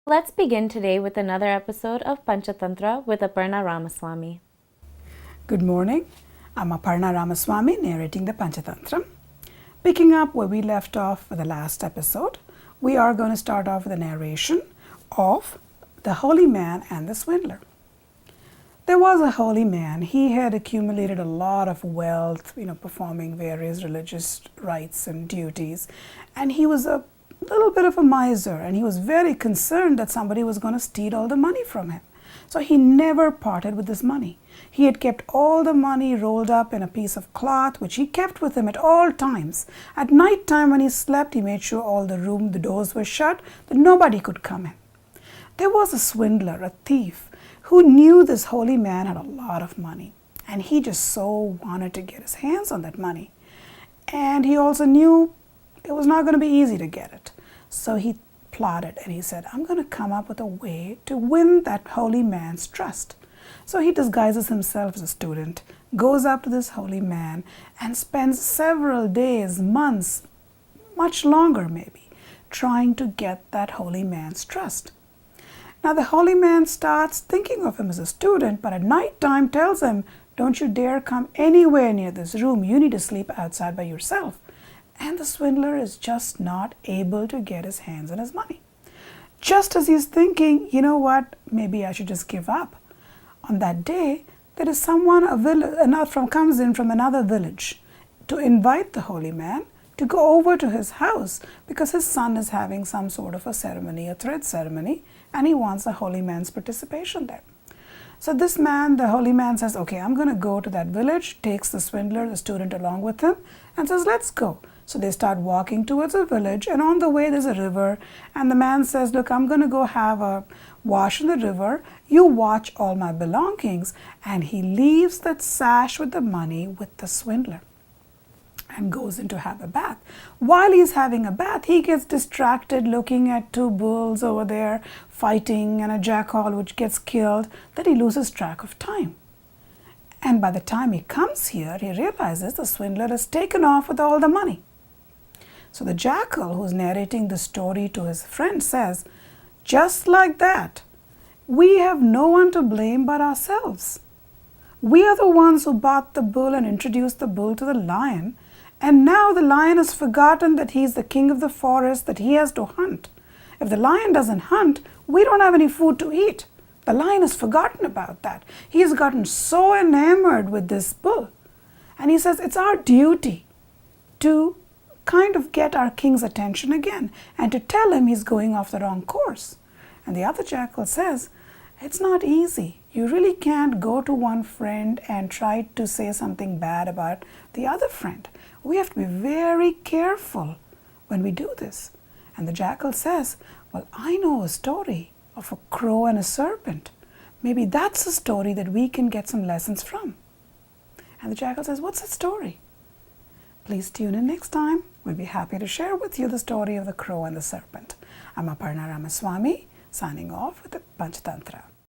Let's begin today with another episode of Panchatantra with Aparna Ramaswamy. Good morning. I'm Aparna Ramaswamy narrating the Panchatantra. Picking up where we left off for the last episode, we are going to start off with a narration of the holy man and the swindler. There was a holy man. He had accumulated a lot of wealth, performing various religious rites and duties, and he was a little bit of a miser, and he was very concerned that somebody was going to steal all the money from him. So he never parted with his money. He had kept all the money rolled up in a piece of cloth, which he kept with him at all times. At night time when he slept, he made sure all the doors were shut, that nobody could come in. There was a swindler, a thief, who knew this holy man had a lot of money, and he just so wanted to get his hands on that money. And he also knew it was not going to be easy to get it. So he plotted and he said, I'm going to come up with a way to win that holy man's trust. So he disguises himself as a student, goes up to this holy man, and spends several days, months, much longer maybe, trying to get that holy man's trust. Now the holy man starts thinking of him as a student, but at night time tells him, don't you dare come anywhere near this room. You need to sleep outside by yourself. And the swindler is just not able to get his hands on his money. Just as he's thinking, you know what, maybe I should just give up. On that day, there is someone comes in from another village to invite the holy man to go over to his house because his son is having some sort of a ceremony, a thread ceremony, and he wants the holy man's participation there. So this man, the holy man, says, okay, I'm going to go to that village, takes the swindler, the student, along with him, and says, let's go. So they start walking towards a village, and on the way there's a river, and the man says, look, I'm going to go have a wash in the river. You watch all my belongings. And he leaves that sash with the money with the swindler and goes in to have a bath. While he's having a bath, he gets distracted looking at two bulls over there fighting and a jackal which gets killed, that he loses track of time. And by the time he comes here, he realizes the swindler has taken off with all the money. So the jackal, who's narrating the story to his friend, says, just like that, we have no one to blame but ourselves. We are the ones who bought the bull and introduced the bull to the lion, and now the lion has forgotten that he's the king of the forest, that he has to hunt. If the lion doesn't hunt, we don't have any food to eat. The lion has forgotten about that. He has gotten so enamored with this bull. And he says it's our duty to kind of get our king's attention again and to tell him he's going off the wrong course. And the other jackal says, it's not easy. You really can't go to one friend and try to say something bad about the other friend. We have to be very careful when we do this. And the jackal says, well, I know a story of a crow and a serpent. Maybe that's a story that we can get some lessons from. And the jackal says, what's that story? Please tune in next time. We'll be happy to share with you the story of the crow and the serpent. I'm Aparna Ramaswamy, signing off with the Panchatantra.